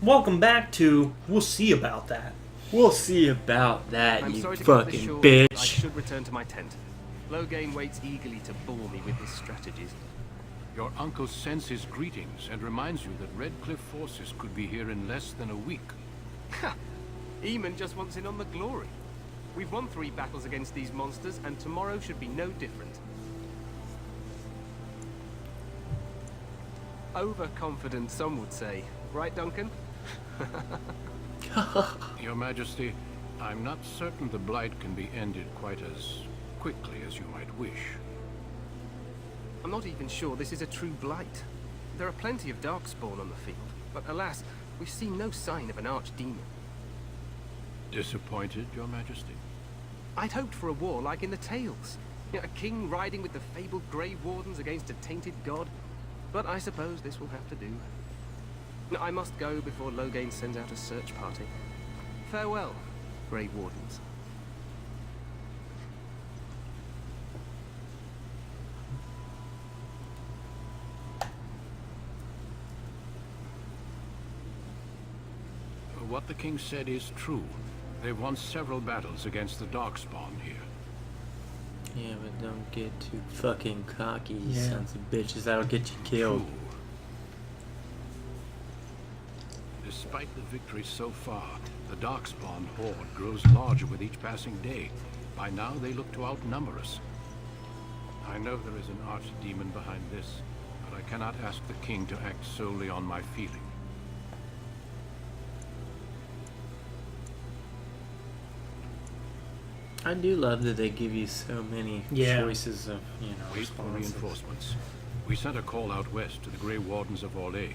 welcome back to We'll See About That. We'll see about that, I'm you sorry to cut this fucking short. bitch. I should return to my tent. Loghain waits eagerly to bore me with his strategies. Your uncle sends his greetings and reminds you that Redcliffe forces could be here in less than a week. Ha! Eamon just wants in on the glory. We've won 3 battles against these monsters, and tomorrow should be no different. Overconfident, some would say. Right, Duncan? Your Majesty, I'm not certain the Blight can be ended quite as quickly as you might wish. I'm not even sure this is a true blight. There are plenty of darkspawn on the field, but alas, we've seen no sign of an archdemon. Disappointed, Your Majesty? I'd hoped for a war like in the tales. You know, a king riding with the fabled Grey Wardens against a tainted god. But I suppose this will have to do. I must go before Loghain sends out a search party. Farewell, Grey Wardens. What the king said is true. They've won several battles against the Darkspawn here. Yeah, but don't get too fucking cocky, you Yeah. sons of bitches. That'll get you killed. True. Despite the victories so far, the Darkspawn horde grows larger with each passing day. By now, they look to outnumber us. I know there is an archdemon behind this, but I cannot ask the king to act solely on my feeling. I do love that they give you so many choices of, Wait for responses. reinforcements. We sent a call out west to the Grey Wardens of Orlais,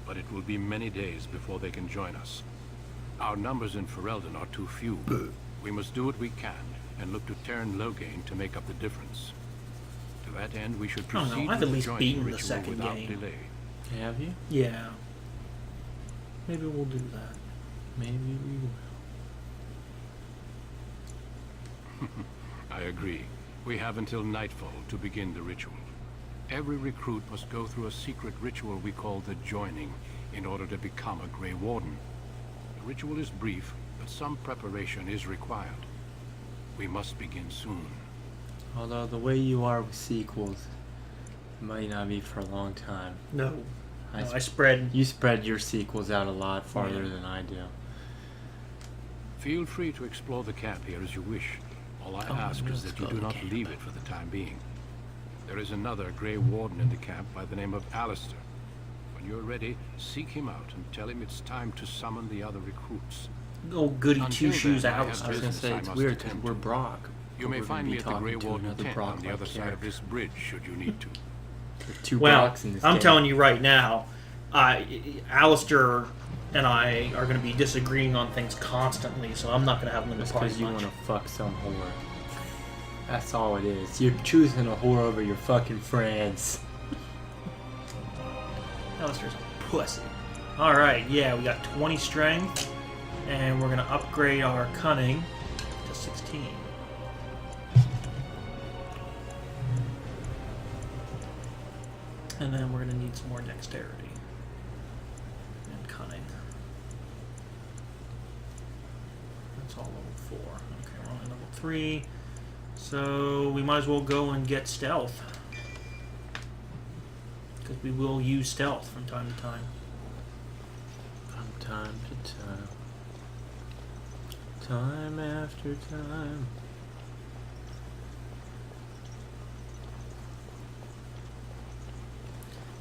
but it will be many days before they can join us. Our numbers in Ferelden are too few. We must do what we can and look to Terran Loghain to make up the difference. To that end, we should I don't know, proceed I've with at the least joining beaten the ritual second without game. delay. Have you? Yeah. Maybe we'll do that. Maybe we will. I agree. We have until nightfall to begin the ritual. Every recruit must go through a secret ritual we call the joining in order to become a Grey Warden. The ritual is brief, but some preparation is required. We must begin soon. Although the way you are with sequels, it might not be for a long time. No. I I spread. You spread your sequels out a lot farther Yeah. than I do. Feel free to explore the camp here as you wish. All I Oh, ask let's is that you go do to not camp. leave it for the time being. There is another Grey Warden in the camp by the name of Alistair. When you're ready, seek him out and tell him it's time to summon the other recruits. Oh, goody Until two shoes then, I out. have I was gonna business say I it's must weird because attend we're to. Brock. You but may we're gonna find be me at the Grey talking to Warden another tent Brock on the like other side of character. this bridge, should you need to. There's 2 Well, Brocks in this I'm game. telling you right now, Alistair and I are going to be disagreeing on things constantly, so I'm not going to have him in the Just party because you much. want to fuck some whore. That's all it is. You're choosing a whore over your fucking friends. Alistair's a pussy. Alright, yeah, we got 20 strength, and we're going to upgrade our cunning to 16. And then we're going to need some more dexterity and cunning. That's all level 4. Okay, we're on level 3. So we might as well go and get stealth. Because we will use stealth from time to time. From time to time. Time after time.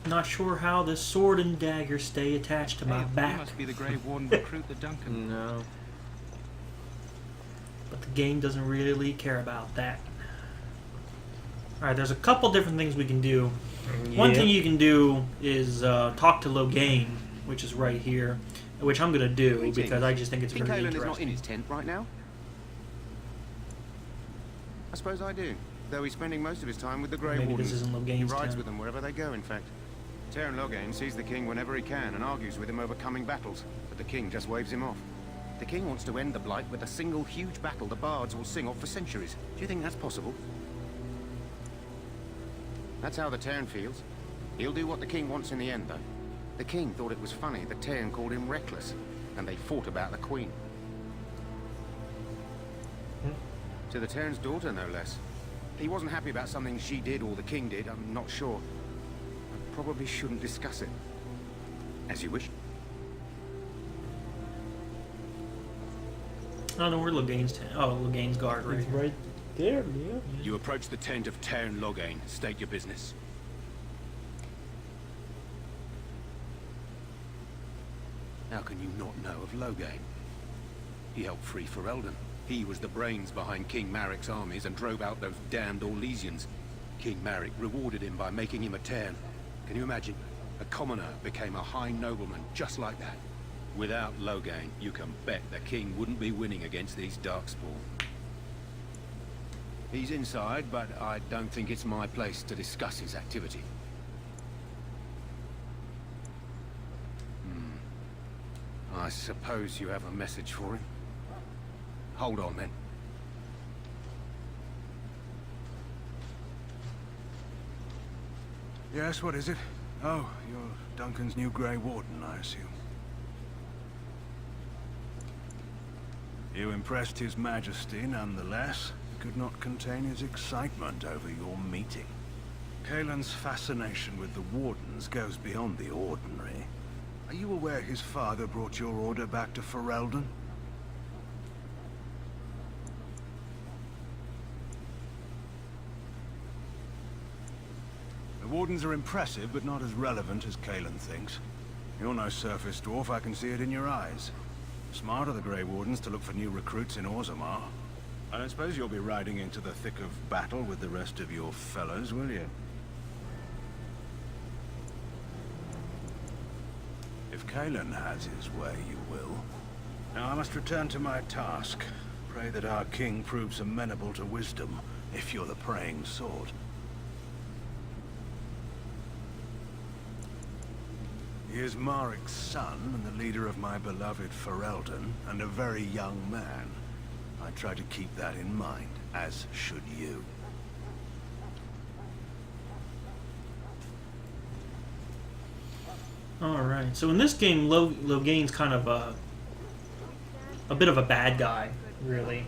Not sure how this sword and dagger stay attached to my You back, must be the Grey Warden recruit, the Duncan. No. but the game doesn't really care about that. Alright, there's a couple different things we can do. One thing you can do is talk to Loghain, which is right here, which I'm going to do Greetings. because I just think it's Think very Alan is not in interesting. his tent right now? I suppose I do, though he's spending most of his time with the Grey Maybe this Wardens. isn't He Loghain's rides tent. with them wherever they go, in fact. Terran Loghain sees the king whenever he can and argues with him over coming battles, but the king just waves him off. The king wants to end the Blight with a single huge battle the bards will sing of for centuries. Do you think that's possible? That's how the Terran feels. He'll do what the king wants in the end, though. The king thought it was funny the Tern called him reckless, and they fought about the queen. To the Tern's daughter, no less. He wasn't happy about something she did or the king did, I'm not sure. I probably shouldn't discuss it. As you wish. I don't know where Logain's tent. Oh, Logain's guard right It's here. right there, man. You approach the tent of Tern Logain. State your business. How can you not know of Logain? He helped free Ferelden. He was the brains behind King Maric's armies and drove out those damned Orlesians. King Maric rewarded him by making him a Tern. Can you imagine? A commoner became a high nobleman just like that. Without Logain, you can bet the king wouldn't be winning against these Darkspawn. He's inside, but I don't think it's my place to discuss his activity. I suppose you have a message for him? Hold on, then. Yes, what is it? Oh, you're Duncan's new Grey Warden, I assume. You impressed His Majesty, nonetheless. Could not contain his excitement over your meeting. Kaelin's fascination with the Wardens goes beyond the ordinary. Are you aware his father brought your order back to Ferelden? The Wardens are impressive, but not as relevant as Kaelin thinks. You're no surface dwarf, I can see it in your eyes. Smart of the Grey Wardens to look for new recruits in Orzammar. I don't suppose you'll be riding into the thick of battle with the rest of your fellows, will you? If Kaelin has his way, you will. Now I must return to my task. Pray that our king proves amenable to wisdom, if you're the praying sort. He is Maric's son, and the leader of my beloved Ferelden, and a very young man. I try to keep that in mind, as should you. Alright, so in this game, Logain's kind of a bit of a bad guy, really.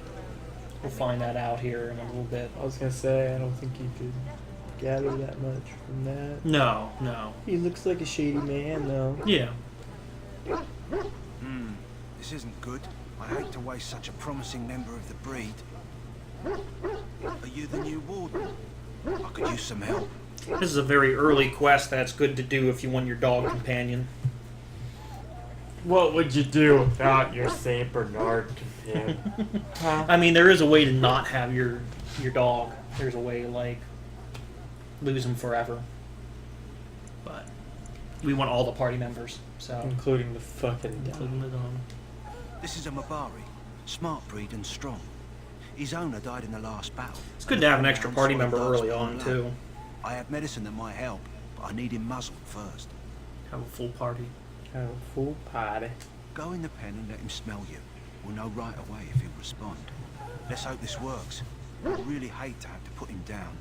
We'll find that out here in a little bit. I was gonna say, I don't think you could gather that much from that. No, no. He looks like a shady man, though. Yeah. This isn't good. I hate to waste such a promising member of the breed. Are you the new warden? I could use some help. This is a very early quest that's good to do if you want your dog companion. What would you do without your Saint Bernard companion? Huh? I mean, there is a way to not have your dog. There's a way, like, lose him forever. But we want all the party members, so... Including the fucking Including the dog. This is a Mabari. Smart breed and strong. His owner died in the last battle. It's good to have an extra party member early on, too. I have medicine that might help, but I need him muzzled first. Have a full party. Have a full party. Go in the pen and let him smell you. We'll know right away if he'll respond. Let's hope this works. I really hate to have to put him down.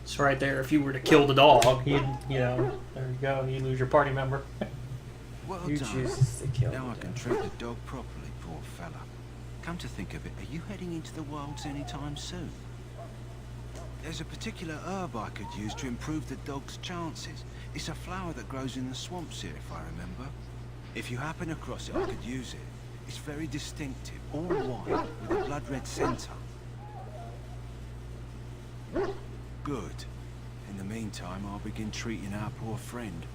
It's right there. If you were to kill the dog, you'd, you know, there you go. You lose your party member. Well You done. choose to kill Now him. I can treat the dog properly, poor fella. Come to think of it, are you heading into the wilds anytime soon? There's a particular herb I could use to improve the dog's chances. It's a flower that grows in the swamps here, if I remember. If you happen across it, I could use it. It's very distinctive, all white, with a blood-red centre. Good. In the meantime, I'll begin treating our poor friend.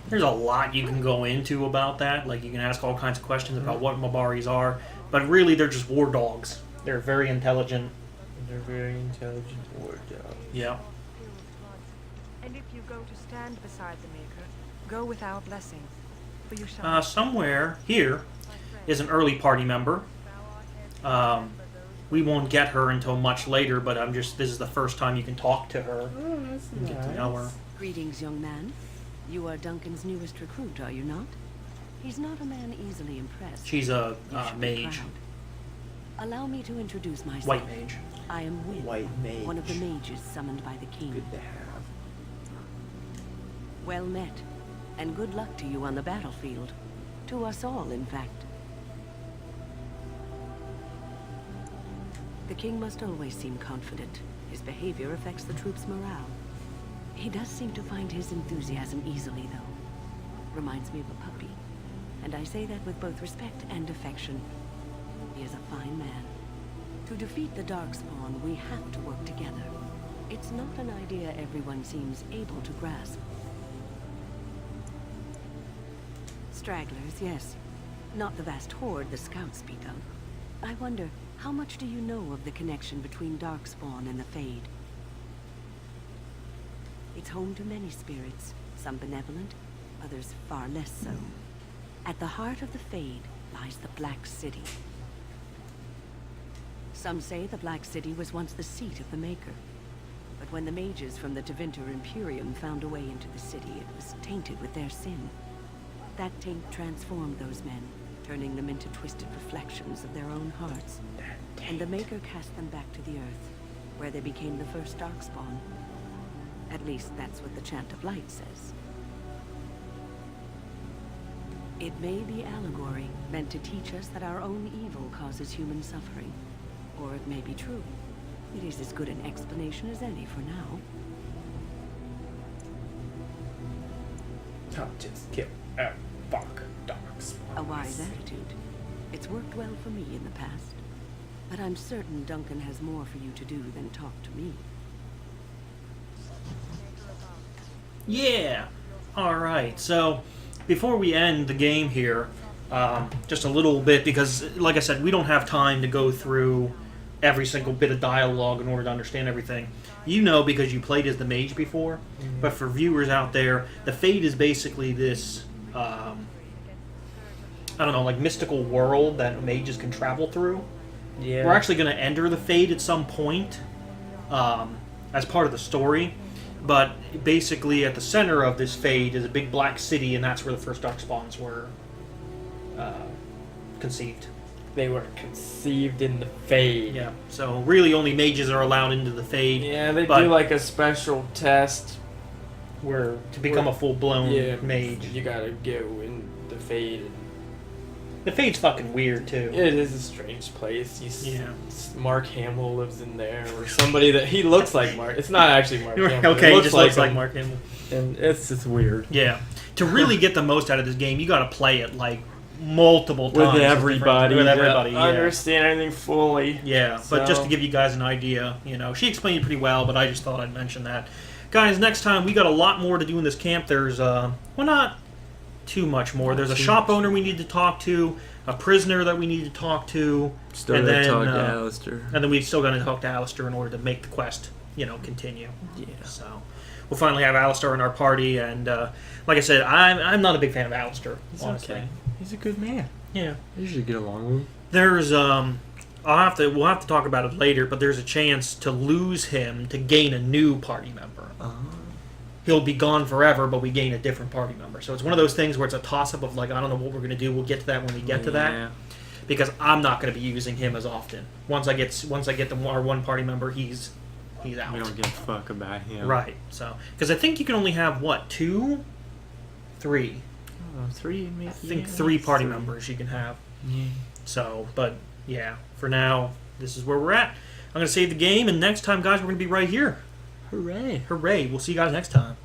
There's a lot you can go into about that. Like, you can ask all kinds of questions about what Mabaris are. But really, they're just war dogs. They're very intelligent. They're very intelligent war dogs. Yeah. And if you go to stand beside the Maker, go with our blessing, for you shall Somewhere here is an early party member. We won't get her until much later, but this is the first time you can talk to her. Oh, that's And get to know her. Greetings, young man. You are Duncan's newest recruit, are you not? He's not a man easily impressed. She's a You should be mage. proud. Allow me to introduce myself. White mage. I am Wynne, White mage. one of the mages summoned by the king. Good to have. Well met, and good luck to you on the battlefield. To us all, in fact. The king must always seem confident. His behavior affects the troops' morale. He does seem to find his enthusiasm easily, though. Reminds me of a puppy. And I say that with both respect and affection. He is a fine man. To defeat the Darkspawn, we have to work together. It's not an idea everyone seems able to grasp. Stragglers, yes. Not the vast horde the scouts speak of. I wonder, how much do you know of the connection between Darkspawn and the Fade? It's home to many spirits, some benevolent, others far less so. At the heart of the Fade lies the Black City. Some say the Black City was once the seat of the Maker. But when the mages from the Tevinter Imperium found a way into the city, it was tainted with their sin. That taint transformed those men, turning them into twisted reflections of their own hearts. And the Maker cast them back to the Earth, where they became the first Darkspawn. At least that's what the Chant of Light says. It may be allegory, meant to teach us that our own evil causes human suffering. Or it may be true. It is as good an explanation as any for now. I'll just kill a fuck dogs. A wise attitude. It's worked well for me in the past. But I'm certain Duncan has more for you to do than talk to me. Yeah. Alright, so before we end the game here, just a little bit, because like I said, we don't have time to go through every single bit of dialogue in order to understand everything. You know, because you played as the mage before, but for viewers out there, the Fade is basically this, I don't know, like mystical world that mages can travel through. Yeah. We're actually going to enter the Fade at some point as part of the story, but basically at the center of this Fade is a big black city, and that's where the first Darkspawns were conceived. They were conceived in the Fade. Yeah, so really only mages are allowed into the Fade. Yeah, they but do like a special test where to become a full-blown mage. You gotta go in the Fade. The Fade's fucking weird, too. It is a strange place. Yeah. Mark Hamill lives in there, or somebody that he looks like Mark. It's not actually Mark Hamill. Okay, he just looks like him. Mark Hamill. And it's just weird. Yeah. To really get the most out of this game, you gotta play it, like, multiple times. With everybody. With everybody, to yeah. understand everything fully. Yeah, but just So- to give you guys an idea, you know, she explained it pretty well, but I just thought I'd mention that. Guys, next time, we got a lot more to do in this camp. There's, well, not too much more. There's a shop owner we need to talk to, a prisoner that we need to talk to, Still and gotta then, talk to Alistair. and then we still got to talk to Alistair in order to make the quest, you know, continue. Yeah. So we'll finally have Alistair in our party, and like I said, I'm not a big fan of Alistair, honestly. Okay. He's a good man. Yeah. You should get along with him. There's we'll have to talk about it later, but there's a chance to lose him to gain a new party member. He'll be gone forever, but we gain a different party member. So it's one of those things where it's a toss-up of like, I don't know what we're going to do. We'll get to that when we get to that. Because I'm not going to be using him as often. Once I get our one party member, he's out. We don't give a fuck about him. Right. So because I think you can only have what, 2, 3. Three, maybe. I think 3 party members you can have. Yeah. So, but yeah, for now, this is where we're at. I'm going to save the game, and next time, guys, we're going to be right here. Hooray. Hooray. We'll see you guys next time.